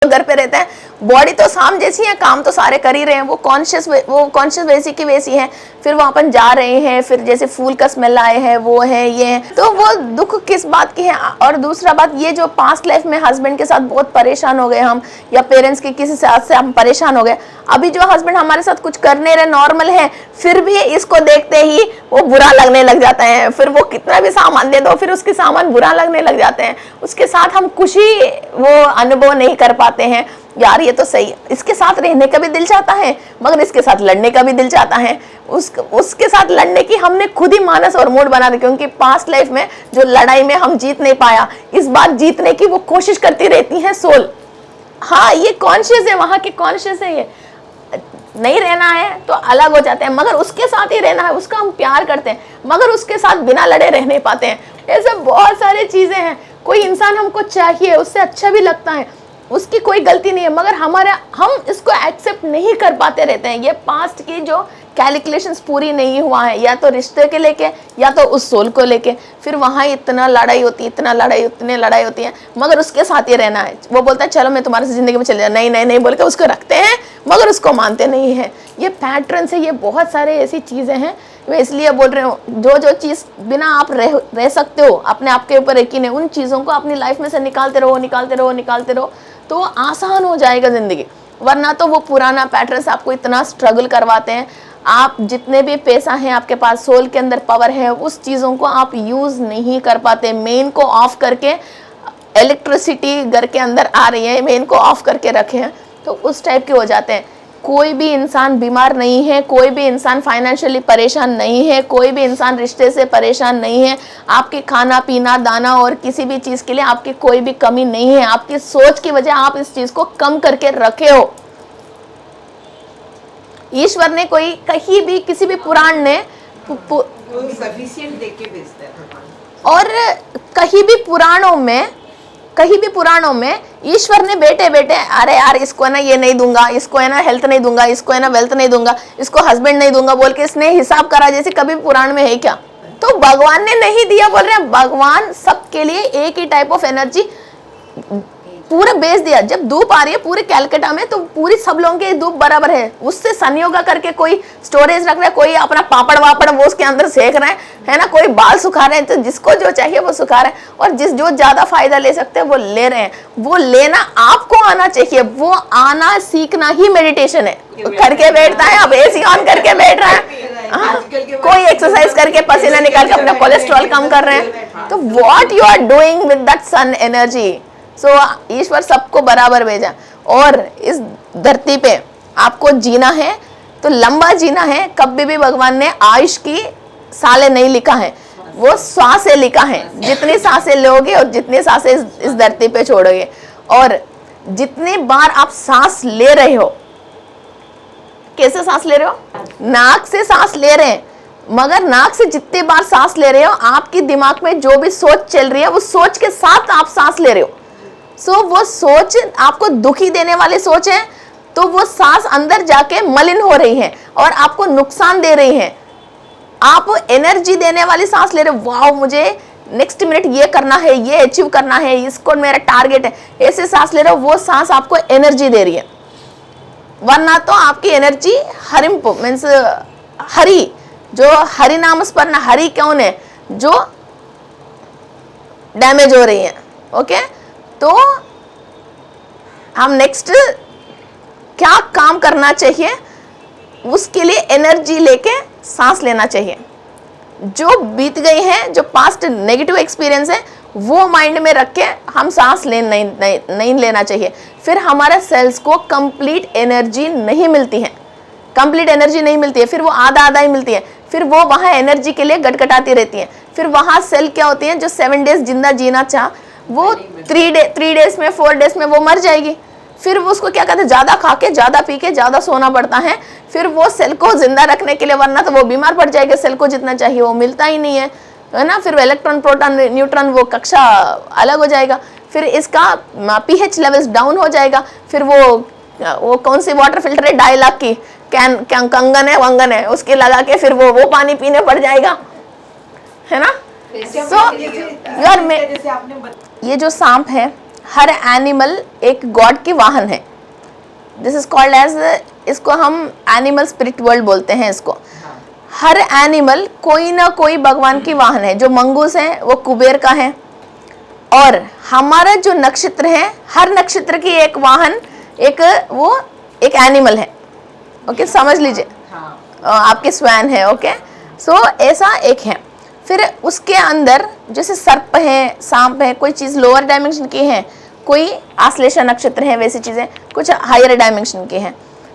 घर पे रहते हैं, बॉडी तो सांप जैसी है, काम तो सारे कर ही रहे हैं, वो कॉन्शियस वैसी की वैसी है। फिर वो अपन जा रहे हैं, फिर जैसे फूल का स्मेल आए है, वो है ये है, तो वो दुख किस बात की है। और दूसरा बात ये जो पास्ट लाइफ में हस्बैंड के साथ बहुत परेशान हो गए हम, या पेरेंट्स के किसी से हम परेशान हो गए, अभी जो हस्बैंड हमारे साथ कुछ करने रहे नॉर्मल है, फिर भी इसको देखते ही वो बुरा लगने लग जाता है। फिर वो कितना भी सामान दे दो, फिर उसके सामान बुरा लगने लग जाते हैं, उसके साथ हम खुशी वो अनुभव नहीं कर पाते हैं। यार ये तो सही, इसके साथ रहने का भी दिल चाहता है, मगर इसके साथ लड़ने का भी दिल चाहता है। उसके साथ लड़ने की हमने खुद ही मानस और मूड बना दी, क्योंकि पास्ट लाइफ में जो लड़ाई में हम जीत नहीं पाया, इस बार जीतने की वो कोशिश करती रहती है सोल। हाँ, ये कॉन्शियस है, वहां के कॉन्शियस है, ये नहीं रहना है तो अलग हो जाते हैं, मगर उसके साथ ही रहना है, उसका हम प्यार करते हैं, मगर उसके साथ बिना लड़े रह नहीं पाते हैं। ऐसे बहुत सारी चीजें हैं। कोई इंसान हमको चाहिए, उससे अच्छा भी लगता है, उसकी कोई गलती नहीं है, मगर हम इसको एक्सेप्ट नहीं कर पाते रहते हैं। ये पास्ट की जो कैलकुलेशंस पूरी नहीं हुआ है, या तो रिश्ते के लेके या तो उस सोल को लेके, फिर वहाँ इतना लड़ाई होती है, इतनी लड़ाई होती है, मगर उसके साथ ही रहना है। वो बोलता है चलो मैं तुम्हारे से जिंदगी में चले जाऊँ, नहीं नहीं नहीं बोल के उसको रखते हैं, मगर उसको मानते नहीं है। ये पैटर्न से, ये बहुत सारे ऐसी चीज़ें हैं। मैं इसलिए बोल रही हूँ, जो चीज़ बिना आप रह सकते हो, अपने आप के ऊपर यकीन है, उन चीज़ों को अपनी लाइफ में से निकालते रहो, तो आसान हो जाएगा ज़िंदगी। वरना तो वो पुराना पैटर्न्स आपको इतना स्ट्रगल करवाते हैं। आप जितने भी पैसा है आपके पास, सोल के अंदर पावर है, उस चीज़ों को आप यूज़ नहीं कर पाते। मेन को ऑफ करके, इलेक्ट्रिसिटी घर के अंदर आ रही है, मेन को ऑफ करके रखे हैं, तो उस टाइप के हो जाते हैं। कोई भी इंसान बीमार नहीं है, कोई भी इंसान फाइनेंशियली परेशान नहीं है, कोई भी इंसान रिश्ते से परेशान नहीं है। आपके खाना पीना दाना और किसी भी चीज़ के लिए आपकी कोई भी कमी नहीं है। आपकी सोच की वजह आप इस चीज़ को कम करके रखे हो। ईश्वर ने कोई कहीं भी किसी भी पुराण ने और कहीं भी पुराणों में ईश्वर ने बेटे अरे यार इसको है ना ये नहीं दूंगा, इसको है ना हेल्थ नहीं दूंगा, इसको है ना वेल्थ नहीं दूंगा, इसको हस्बैंड नहीं दूंगा बोल के इसने हिसाब करा जैसे कभी पुराण में है क्या? तो भगवान ने नहीं दिया बोल रहे हैं। भगवान सबके लिए एक ही टाइप ऑफ एनर्जी पूरा बेच दिया। जब धूप आ रही है पूरे कैलकाटा में, तो पूरी सब लोगों के धूप बराबर है। उससे संयोग करके कोई स्टोरेज रख रहा है, कोई अपना पापड़ वापड़ वो उसके अंदर सेक रहा है ना, कोई बाल सुखा रहे हैं, तो जिसको जो चाहिए वो सुखा रहे हैं, और जो ज्यादा फायदा ले सकते हैं वो ले रहे हैं। वो लेना आपको आना चाहिए, वो आना सीखना ही मेडिटेशन है। करके बैठता है, अब एसी ऑन करके बैठ रहा है, कोई एक्सरसाइज करके पसीना निकाल के अपना कोलेस्ट्रॉल कम कर रहे हैं। तो what you are doing with that sun energy. सो ईश्वर सबको बराबर भेजा, और इस धरती पे आपको जीना है तो लंबा जीना है। कभी भी भगवान ने आयुष की सालें नहीं लिखा है, वो सांसें लिखा है। जितनी सांसें लोगे और जितनी सांसें इस धरती पे छोड़ोगे, और जितनी बार आप सांस ले रहे हो, कैसे सांस ले रहे हो? नाक से सांस ले रहे हैं, मगर नाक से जितनी बार सांस ले रहे हो, आपकी दिमाग में जो भी सोच चल रही है, वो सोच के साथ आप सांस ले रहे हो। सो वो सोच आपको दुखी देने वाली सोच है, तो वो सांस अंदर जाके मलिन हो रही है और आपको नुकसान दे रही है। आप एनर्जी देने वाली सांस ले रहे हो, वाह मुझे नेक्स्ट मिनट ये करना है, ये अचीव करना है, इसको मेरा टारगेट है, ऐसे सांस ले रहे हो, वो सांस आपको एनर्जी दे रही है। वरना तो आपकी एनर्जी हरिम मीन्स हरि, जो हरि नाम स्मरण, हरि कौन है, जो डैमेज हो रही है। ओके, तो हम नेक्स्ट क्या काम करना चाहिए, उसके लिए एनर्जी लेके सांस लेना चाहिए। जो बीत गई है, जो पास्ट नेगेटिव एक्सपीरियंस है, वो माइंड में रख के हम सांस नहीं लेना चाहिए। फिर हमारे सेल्स को कंप्लीट एनर्जी नहीं मिलती है, फिर वो आधा ही मिलती है। फिर वो वहाँ एनर्जी के लिए गटगटाती रहती है। फिर वहाँ सेल क्या होती है, जो 7 डेज जिंदा जीना चाह, वो 3 डेज में 4 डेज में वो मर जाएगी। फिर वो उसको क्या कहते हैं, ज़्यादा खा के, ज़्यादा पी के, ज़्यादा सोना पड़ता है फिर वो सेल को जिंदा रखने के लिए, वरना तो वो बीमार पड़ जाएगा। सेल को जितना चाहिए वो मिलता ही नहीं है ना। फिर इलेक्ट्रॉन प्रोटॉन न्यूट्रॉन वो कक्षा अलग हो जाएगा। फिर इसका pH लेवल्स डाउन हो जाएगा। फिर वो कौन सी वाटर फिल्टर है, 2.5 लाख की कंगन है वंगन है, उसके लगा के फिर वो पानी पीने पड़ जाएगा, है ना। सो यार, मैं ये जो सांप है, हर एनिमल एक गॉड की वाहन है। दिस इज कॉल्ड एज, इसको हम एनिमल स्पिरिट वर्ल्ड बोलते हैं इसको। हर एनिमल कोई ना कोई भगवान की वाहन है। जो मंगूस है वो कुबेर का है, और हमारा जो नक्षत्र है, हर नक्षत्र की एक वाहन, एक एनिमल है। ओके, समझ लीजिए। आपके स्वैन है। ओके, सो ऐसा एक है। फिर उसके अंदर जैसे सर्प है, सांप है, कोई चीज़ लोअर डायमेंशन की है, कोई आश्लेषा नक्षत्र है, वैसी चीज़ें कुछ हायर डायमेंशन की हैं।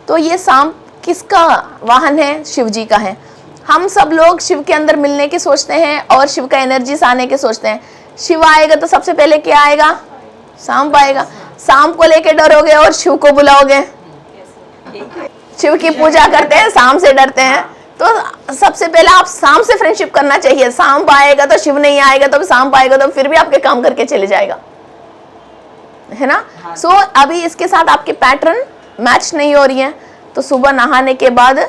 तो ये सांप किसका वाहन है? शिव जी का है। हम सब लोग शिव के अंदर मिलने की सोचते हैं और शिव का एनर्जी आने के सोचते हैं। शिव आएगा तो सबसे पहले क्या आएगा? सांप आएगा। सांप को लेके डरोगे और शिव को बुलाओगे। शिव की पूजा करते हैं, सांप से डरते हैं। तो सबसे पहले आप सांप से फ्रेंडशिप करना चाहिए। सांप आएगा तो शिव नहीं आएगा, तो सांप आएगा तो फिर भी आपके काम करके चले जाएगा, है ना। सो अभी इसके साथ आपके पैटर्न मैच नहीं हो रही है, तो सुबह नहाने के बाद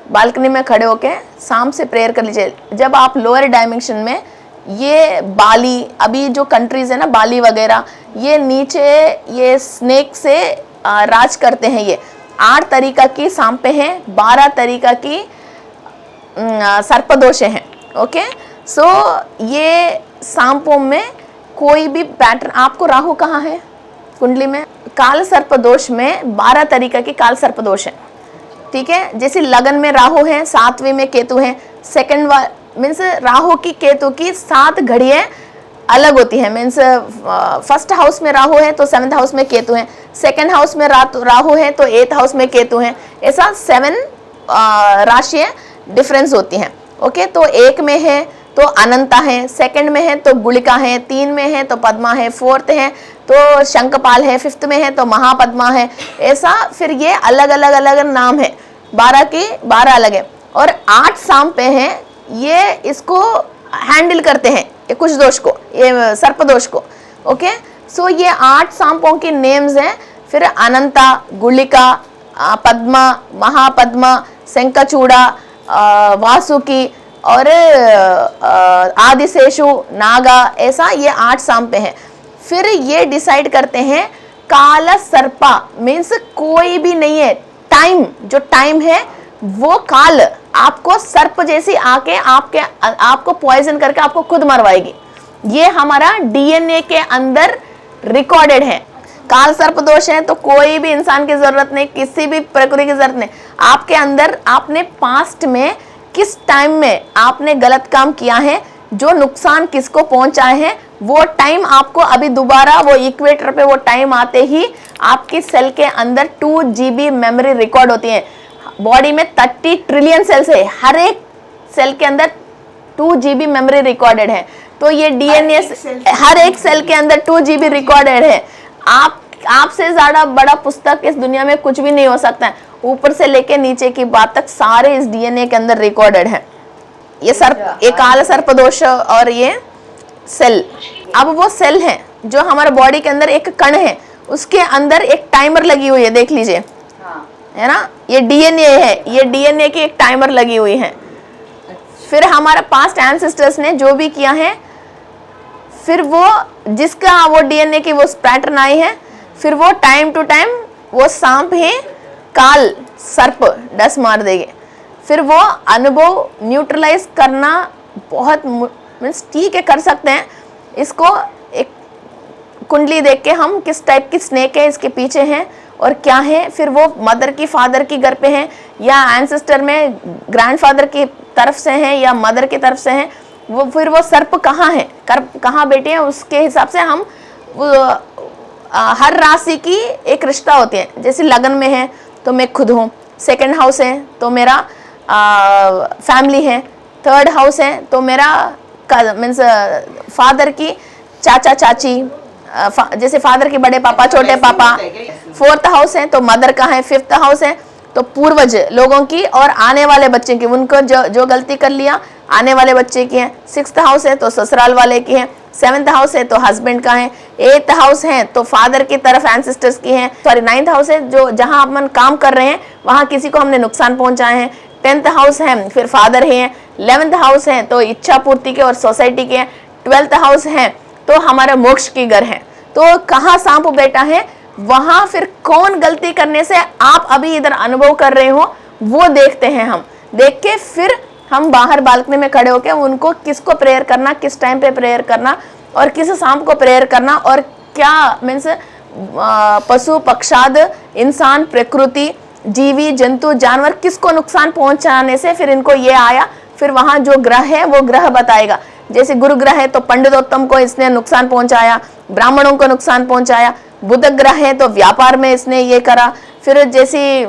बालकनी में खड़े होके सांप से प्रेयर कर लीजिए। जब आप लोअर डायमेंशन में, ये बाली, अभी जो कंट्रीज है ना बाली वगैरह, ये नीचे ये स्नेक से राज करते हैं। ये 8 तरीका की सांपें हैं, 12 तरीका की सर्पदोष हैं। ओके, सो ये सांपों में कोई भी पैटर्न, आपको राहु कहाँ है कुंडली में? काल सर्पदोष में 12 तरीका की काल सर्पदोष है। ठीक है, जैसे लगन में राहु है, 7वें में केतु है। सेकंड मीन्स राहु की केतु की 7 घड़ियाँ अलग होती है। मीन्स फर्स्ट हाउस में राहु है तो 7th हाउस में केतु है, सेकंड हाउस में राहु है तो 8th हाउस में केतु है। ऐसा 7 राशियाँ डिफरेंस होती हैं। ओके, तो 1 में है तो अनंता है, सेकंड में है तो गुलिका है, 3 में है तो पद्मा है, 4th है तो शंखपाल है, 5th में है तो महापद्मा है। ऐसा फिर ये अलग अलग अलग नाम है, 12 के 12 अलग है। और 8 सांपें हैं, ये इसको हैंडल करते हैं ये कुछ दोष को, ये सर्पदोष को। ओके, सो ये 8 सांपों के नेम्स हैं। फिर अनंता, गुलिका, पद्मा, महापद्मा, शंखचूड़ा, वासुकी और आदिशेषु, नागा, ऐसा ये 8 सांपें हैं। फिर ये डिसाइड करते हैं काला सर्पा मीन्स कोई भी नहीं है। टाइम, जो टाइम है वो काल आपको सर्प जैसी आके आपको पॉइजन करके आपको खुद मरवाएगी। ये हमारा डीएनए के अंदर रिकॉर्डेड है। काल सर्प दोष है तो कोई भी इंसान की जरूरत नहीं, किसी भी प्रकृति की जरूरत नहीं। आपके अंदर आपने पास्ट में किस टाइम में आपने गलत काम किया है, जो नुकसान किसको पहुंचाए हैं, वो टाइम आपको अभी दोबारा वो इक्वेटर पे वो टाइम आते ही आपकी सेल के अंदर 2 GB मेमोरी रिकॉर्ड होती है। बॉडी में 30 ट्रिलियन सेल्स है, हर एक सेल के अंदर 2 GB मेमोरी रिकॉर्डेड है। तो ये डीएनए हर एक सेल के अंदर 2 GB रिकॉर्डेड है। आपसे ज्यादा बड़ा पुस्तक इस दुनिया में कुछ भी नहीं हो सकता है। ऊपर से लेके नीचे की बात तक सारे इस डीएनए के अंदर रिकॉर्डेड है। ये सर्प, ये काला सर्पदोष और ये सेल। अब वो सेल है जो हमारे बॉडी के अंदर एक कण है, उसके अंदर एक टाइमर लगी हुई है, देख लीजिए, है ना। ये डीएनए है, ये डीएनए की एक टाइमर लगी हुई है। फिर हमारा पास्ट एंसेस्टर्स ने जो भी किया है, फिर वो जिसका वो डीएनए की वो पैटर्न आई है, फिर वो टाइम टू टाइम वो सांप ही काल सर्प डस मार देंगे। फिर वो अनुभव न्यूट्रलाइज करना बहुत मीन्स ठीक है, कर सकते हैं इसको। एक कुंडली देख के हम किस टाइप की स्नेक है इसके पीछे हैं और क्या है, फिर वो मदर की फादर की घर पे हैं या एंसेस्टर में ग्रैंडफादर की तरफ से हैं या मदर की तरफ से हैं, वो फिर वो सर्प कहाँ है, कहाँ बैठे हैं, उसके हिसाब से हम हर राशि की एक रिश्ता होती है। जैसे लगन में है तो मैं खुद हूँ, सेकंड हाउस है तो मेरा फैमिली है, थर्ड हाउस है तो मेरा मीन्स फादर की चाचा चाची, जैसे फादर के बड़े पापा छोटे पापा। फोर्थ हाउस है तो मदर का है, फिफ्थ हाउस है तो पूर्वज लोगों की और आने वाले बच्चे की, उनको जो गलती कर लिया आने वाले बच्चे की है। सिक्स्थ हाउस है तो ससुराल वाले की है। सेवंथ हाउस है तो हस्बैंड का है। एट्थ हाउस है तो फादर की तरफ एंसेस्टर्स की है। सॉरी, नाइन्थ हाउस है जो जहां अपन काम कर रहे हैं वहां किसी को हमने नुकसान पहुंचाए हैं। 10th हाउस है फिर फादर है। 11th हाउस है तो इच्छा पूर्ति के और सोसाइटी के। 12th हाउस है तो हमारा मोक्ष की घर है। तो कहाँ सांप बैठा है, वहां फिर कौन गलती करने से आप अभी इधर अनुभव कर रहे हो वो देखते हैं हम। देख के फिर हम बाहर बालकनी में खड़े होकर उनको किसको प्रेयर करना, किस टाइम पे प्रेयर करना और किस सांप को प्रेयर करना, और क्या मीन्स पशु पक्षाद, इंसान, प्रकृति, जीवी जंतु, जानवर किसको नुकसान पहुंचाने से फिर इनको ये आया, फिर वहां जो ग्रह है वो ग्रह बताएगा। जैसे गुरु ग्रह है तो पंडितोत्तम को इसने नुकसान पहुंचाया, ब्राह्मणों को नुकसान पहुंचाया। बुध ग्रह है तो व्यापार में इसने ये करा। फिर जैसी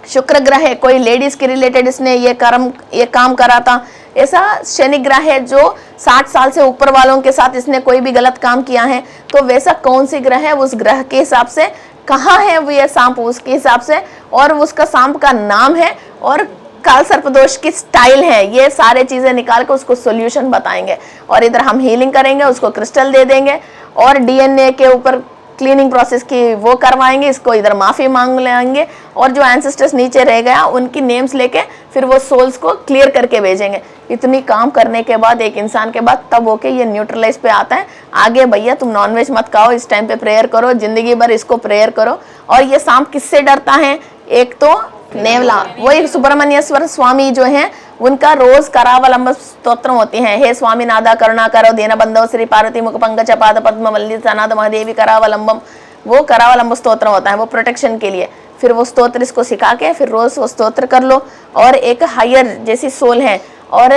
शुक्र ग्रह है, कोई लेडीज के रिलेटेड इसने ये काम करा था। ऐसा शनि ग्रह है जो 60 साल से ऊपर वालों के साथ इसने कोई भी गलत काम किया है, तो वैसा कौन सी ग्रह है उस ग्रह के हिसाब से कहाँ है वो ये सांप उसके हिसाब से, और उसका सांप का नाम है और काल सर्पदोष की स्टाइल है, ये सारे चीजें निकाल के उसको सॉल्यूशन बताएंगे। और इधर हम हीलिंग करेंगे, उसको क्रिस्टल दे देंगे और डीएनए के ऊपर क्लीनिंग प्रोसेस की वो करवाएंगे, इसको इधर माफी मांग लेंगे और जो एंसेस्टर्स नीचे रह गया उनकी नेम्स लेके फिर वो सोल्स को क्लियर करके भेजेंगे। इतनी काम करने के बाद एक इंसान के बाद तब ओके ये न्यूट्रलाइज पे आता है। आगे भैया तुम नॉनवेज मत खाओ, इस टाइम पे प्रेयर करो, जिंदगी भर इसको प्रेयर करो। और ये सांप किससे डरता है, एक तो नेवला, वही सुब्रमण्येश्वर स्वामी जो है उनका रोज करावलंब स्तोत्र होती हैं। हे स्वामी नादा करुणा करो दीन बंधो श्री पार्वती मुख पंकज पाद पद्म वल्ली सनाद महादेवी करावलंबम, वो करावलंब स्तोत्र होता है, वो प्रोटेक्शन के लिए। फिर वो स्तोत्र इसको सिखा के फिर रोज वो स्तोत्र कर लो। और एक हायर जैसी सोल है और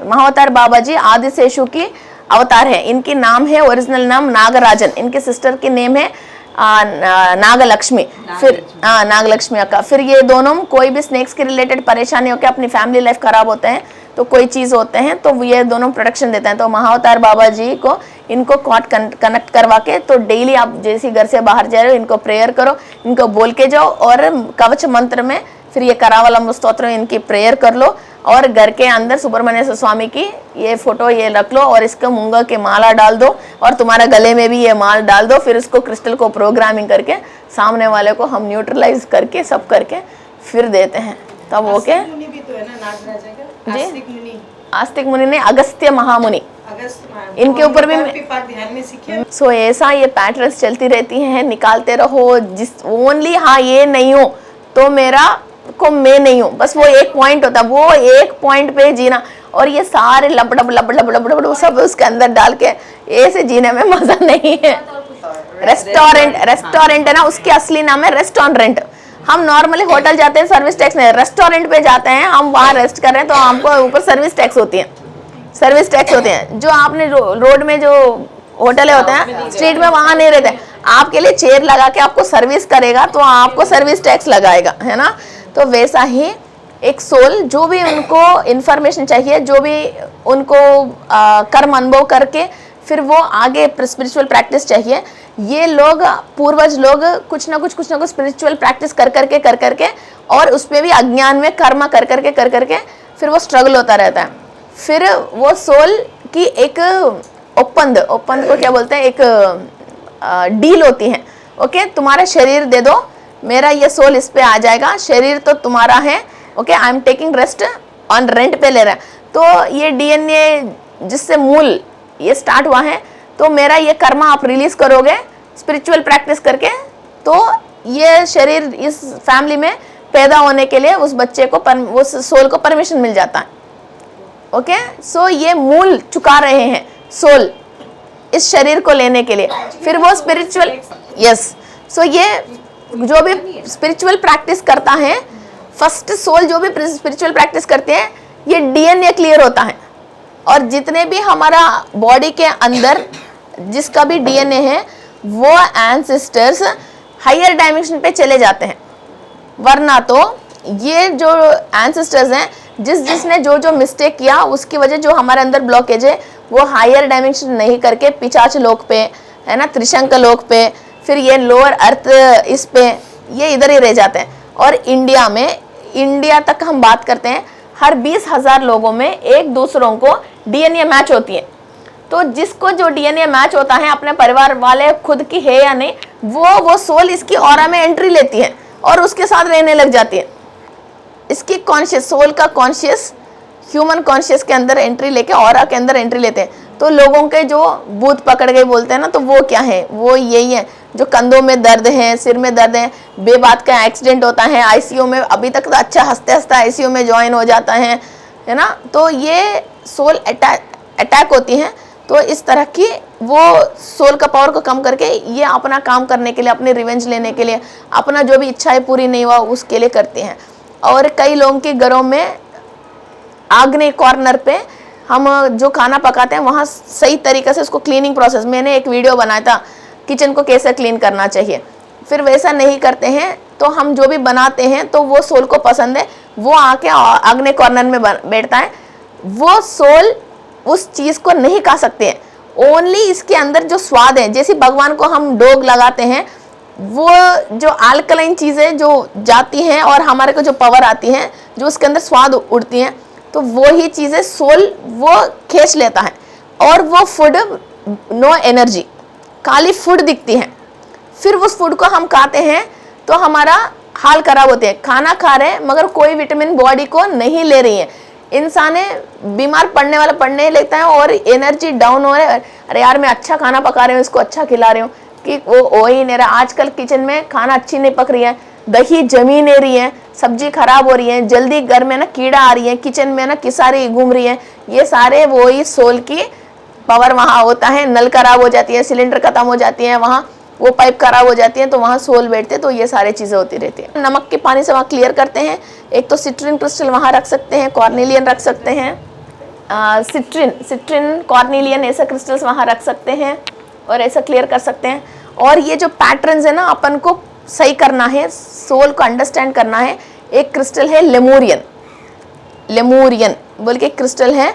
महाअवतार बाबा जी आदि शेषु की अवतार है, इनकी नाम है ओरिजिनल नाम नागराजन, इनके सिस्टर की नेम है नागलक्ष्मी। फिर नागलक्ष्मी अक्का। फिर ये दोनों कोई भी स्नेक्स के रिलेटेड परेशानी होकर अपनी फैमिली लाइफ खराब होते हैं तो कोई चीज होते हैं तो ये दोनों प्रोटेक्शन देते हैं। तो महाअवतार बाबा जी को इनको कॉट कनेक्ट करवा के तो डेली आप जैसे घर से बाहर जा रहे हो इनको प्रेयर करो, इनको बोल के जाओ और कवच मंत्र में फिर ये करावलंब स्तोत्र इनकी प्रेयर कर लो और घर के अंदर सुब्रमण्य स्वामी की ये फोटो ये रख लो और इसको मूंगा के माला डाल दो और तुम्हारे गले में भी ये माल डाल दो। फिर इसको क्रिस्टल को प्रोग्रामिंग करके सामने वाले को हम न्यूट्रलाइज करके सब करके फिर देते हैं। तब ओके जी, आस्तिक मुनि ने अगस्त्य महामुनि, इनके ऊपर भी सो ऐसा ये पैटर्न्स चलती रहती हैं, निकालते रहो। जिस ओनली हाँ ये नहीं हो तो मेरा को मैं नहीं हूँ, बस वो एक पॉइंट होता है, वो एक पॉइंट पे जीना। और ये सारे लपडब लपडब लपडब सब उसके अंदर डाल के ऐसे जीने में मजा नहीं है। रेस्टोरेंट है ना, उसके असली नाम है रेस्टोरेंट। हम नॉर्मली होटल जाते हैं सर्विस टैक्स नहीं, रेस्टोरेंट पे जाते हैं हम, वहाँ रेस्ट कर रहे हैं तो हमको ऊपर सर्विस टैक्स होती है, सर्विस टैक्स होते हैं। जो आपने रोड में जो होटल होते हैं स्ट्रीट में वहां नहीं रहते, आपके लिए चेयर लगा के आपको सर्विस करेगा तो आपको सर्विस टैक्स लगाएगा, है ना। तो वैसा ही एक सोल जो भी उनको इंफॉर्मेशन चाहिए, जो भी उनको कर्म अनुभव करके फिर वो आगे स्पिरिचुअल प्रैक्टिस चाहिए, ये लोग पूर्वज लोग कुछ ना कुछ स्पिरिचुअल प्रैक्टिस कर करके और उसमें भी अज्ञान में कर्म कर करके फिर वो स्ट्रगल होता रहता है। फिर वो सोल की एक ओपंद को क्या बोलते हैं, एक डील होती है। ओके, तुम्हारा शरीर दे दो, मेरा ये सोल इस पे आ जाएगा, शरीर तो तुम्हारा है। Okay, I am taking rest on rent पे ले रहा है। तो ये डीएनए जिससे मूल ये स्टार्ट हुआ है, तो मेरा ये कर्मा आप रिलीज करोगे स्पिरिचुअल प्रैक्टिस करके, तो ये शरीर इस फैमिली में पैदा होने के लिए उस बच्चे को उस सोल को परमिशन मिल जाता है। ओके, सो ये मूल चुका रहे हैं सोल इस शरीर को लेने के लिए। फिर वो स्पिरिचुअल सो ये जो भी स्पिरिचुअल प्रैक्टिस करता है, फर्स्ट सोल जो भी स्पिरिचुअल प्रैक्टिस करते हैं, ये डीएनए क्लियर होता है। और जितने भी हमारा बॉडी के अंदर जिसका भी डीएनए है वो एंसेस्टर्स हायर डायमेंशन पे चले जाते हैं। वरना तो ये जो एंसेस्टर्स हैं, जिसने जो मिस्टेक किया उसकी वजह जो हमारे अंदर ब्लॉकेज है वो हायर डायमेंशन नहीं करके पिशाच लोक पे, है ना, त्रिशंक लोक पे, फिर ये लोअर अर्थ इस पे ये इधर ही रह जाते हैं। और इंडिया तक हम बात करते हैं, हर 20,000 लोगों में एक दूसरों को डीएनए मैच होती है। तो जिसको जो डीएनए मैच होता है, अपने परिवार वाले खुद की है या नहीं, वो सोल इसकी ऑरा में एंट्री लेती है और उसके साथ रहने लग जाती है। इसकी कॉन्शियस सोल का कॉन्शियस ह्यूमन कॉन्शियस के अंदर एंट्री लेके ऑरा के अंदर एंट्री लेते हैं। तो लोगों के जो भूत पकड़ गए बोलते हैं ना, तो वो क्या है, वो यही है जो कंधों में दर्द है, सिर में दर्द है, बेबात का एक्सीडेंट होता है, आईसीयू में अभी तक तो अच्छा हंसते हंसते आईसीयू में ज्वाइन हो जाता है ना। तो ये सोल अटैक होती हैं। तो इस तरह की वो सोल का पावर को कम करके ये अपना काम करने के लिए, अपने रिवेंज लेने के लिए, अपना जो भी इच्छाएं पूरी नहीं हुआ उसके लिए करते हैं। और कई लोगों के घरों में आग्नेय कॉर्नर पे हम जो खाना पकाते हैं वहाँ सही तरीके से उसको क्लीनिंग प्रोसेस, मैंने एक वीडियो बनाया था किचन को कैसे क्लीन करना चाहिए, फिर वैसा नहीं करते हैं तो हम जो भी बनाते हैं तो वो सोल को पसंद है, वो आके आग्नेय कॉर्नर में बैठता है। वो सोल उस चीज़ को नहीं खा सकते हैं, ओनली इसके अंदर जो स्वाद है, जैसे भगवान को हम डोग लगाते हैं, वो जो अल्कलाइन चीज़ें जो जाती हैं और हमारे को जो पावर आती है, जो उसके अंदर स्वाद उड़ती हैं, तो वो ही चीज़ें सोल वो खींच लेता है। और वो फूड नो एनर्जी, खाली फूड दिखती है। फिर उस फूड को हम खाते हैं तो हमारा हाल खराब होते हैं, खाना खा रहे हैं मगर कोई विटामिन बॉडी को नहीं ले रही है, इंसान बीमार पड़ने वाला पड़ने लगता है और एनर्जी डाउन हो रहा है। अरे यार मैं अच्छा खाना पका रही हूँ, इसको अच्छा खिला रही हूँ कि वो हो ही नहीं रहा। आजकल किचन में खाना अच्छी नहीं पक रही है, दही जमी नहीं रही है, सब्जी खराब हो रही है, जल्दी घर में ना कीड़ा आ रही है, किचन में ना किसारी घूम रही है, ये सारे वो ही सोल की पावर वहाँ होता है। नल खराब हो जाती है, सिलेंडर खत्म हो जाती है, वहाँ वो पाइप खराब हो जाती है, तो वहाँ सोल बैठते, तो ये सारी चीज़ें होती रहती है। नमक के पानी से वहाँ क्लियर करते हैं। एक तो सिट्रिन क्रिस्टल वहाँ रख सकते हैं, कॉर्नेलियन रख सकते हैं, सिट्रिन कॉर्नेलियन ऐसा क्रिस्टल्स वहाँ रख सकते हैं और ऐसा क्लियर कर सकते हैं। और ये जो पैटर्न्स है ना, अपन को सही करना है, सोल को अंडरस्टैंड करना है। एक क्रिस्टल है लेमुरियन बोल के क्रिस्टल है,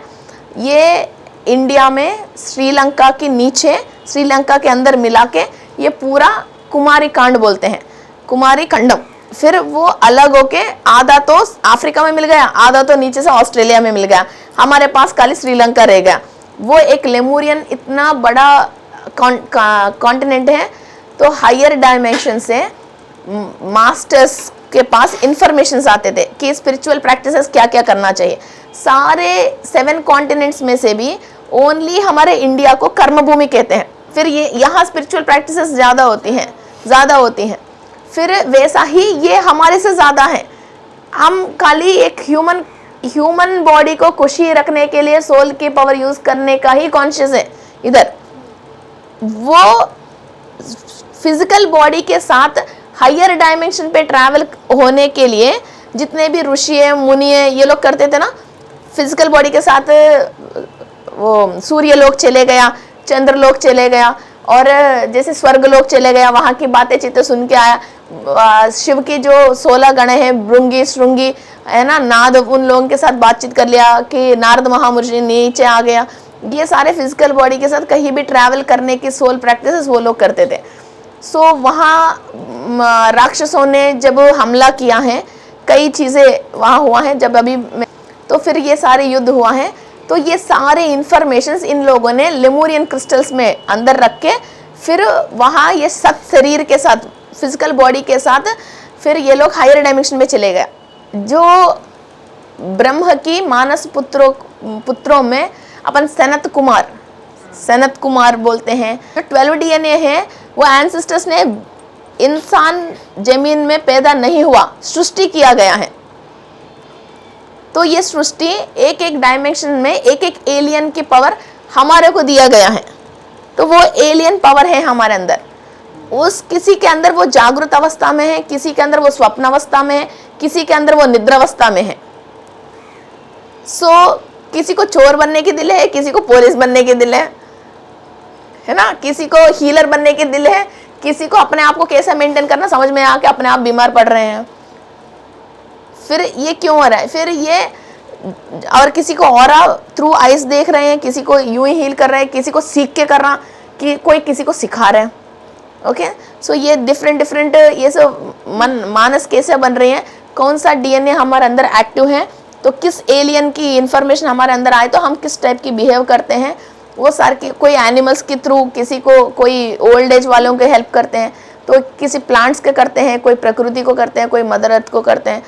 ये इंडिया में श्रीलंका के नीचे, श्रीलंका के अंदर मिला के ये पूरा कुमारी कांड बोलते हैं, कुमारी खंडम। फिर वो अलग होके आधा तो अफ्रीका में मिल गया, आधा तो नीचे से ऑस्ट्रेलिया में मिल गया, हमारे पास खाली श्रीलंका रह गया। वो एक लेमुरियन इतना बड़ा कॉन्टिनेंट है, तो हायर डायमेंशन से मास्टर्स के पास इंफॉर्मेशन आते थे कि स्पिरिचुअल प्रैक्टिसेस क्या क्या करना चाहिए। सारे 7 कॉन्टिनेंट्स में से भी ओनली हमारे इंडिया को कर्म भूमि कहते हैं। फिर ये यहाँ स्पिरिचुअल प्रैक्टिसेस ज़्यादा होती हैं। फिर वैसा ही ये हमारे से ज़्यादा है। हम खाली एक ह्यूमन बॉडी को खुशी रखने के लिए सोल की पावर यूज़ करने का ही कॉन्शियस है इधर। वो फिजिकल बॉडी के साथ हायर डायमेंशन पे ट्रैवल होने के लिए जितने भी ऋषि है, मुनि है, ये लोग करते थे ना, फिजिकल बॉडी के साथ वो सूर्य लोक चले गया, चंद्र लोक चले गया, और जैसे स्वर्ग लोक चले गया, वहाँ की बातें चित्त सुन के आया। शिव की जो 16 गण है, भृंगी, श्रृंगी है ना, नाद, उन लोगों के साथ बातचीत कर लिया कि नारद महामुनि नीचे आ गया। ये सारे फिजिकल बॉडी के साथ कहीं भी ट्रैवल करने की सोल प्रैक्टिसेस वो लोग करते थे। सो वहाँ राक्षसों ने जब हमला किया है, कई चीज़ें वहाँ हुआ है, जब अभी तो फिर ये सारे युद्ध हुआ है, तो ये सारे इंफॉर्मेशंस इन लोगों ने लेमुरियन क्रिस्टल्स में अंदर रख के फिर वहाँ ये सत शरीर के साथ, फिजिकल बॉडी के साथ, फिर ये लोग हायर डायमेंशन में चले गए। जो ब्रह्म की मानस पुत्रों में अपन सनत कुमार बोलते हैं। जो 12 DNA है वो एंसेस्टर्स ने, इंसान जमीन में पैदा नहीं हुआ, सृष्टि किया गया है। तो ये सृष्टि एक एक डायमेंशन में एक एक एलियन की पावर हमारे को दिया गया है। तो वो एलियन पावर है हमारे अंदर। उस किसी के अंदर वो जागृत अवस्था में है, किसी के अंदर वो स्वप्न अवस्था में है, किसी के अंदर वो निद्रा अवस्था में है। किसी को चोर बनने की दिल है, किसी को पुलिस बनने की दिल है ना, किसी को हीलर बनने की दिल है, किसी को अपने आप को कैसे मेंटेन करना समझ में आके अपने आप बीमार पड़ रहे हैं। फिर ये क्यों हो रहा है? फिर ये, और किसी को ऑरा थ्रू आइज देख रहे हैं, किसी को यूं ही हील कर रहे हैं, किसी को सीख के कर रहा, कि कोई किसी को सिखा रहे हैं। ओके, सो ये डिफरेंट ये सब मानस कैसे बन रही है, कौन सा DNA हमारे अंदर एक्टिव है, तो किस एलियन की इंफॉर्मेशन हमारे अंदर आए तो हम किस टाइप की बिहेव करते हैं, वो सारे कोई एनिमल्स के थ्रू, किसी को कोई ओल्ड एज वालों के हेल्प करते हैं, तो किसी प्लांट्स के करते हैं, कोई प्रकृति को करते हैं, कोई मदर अर्थ को करते हैं।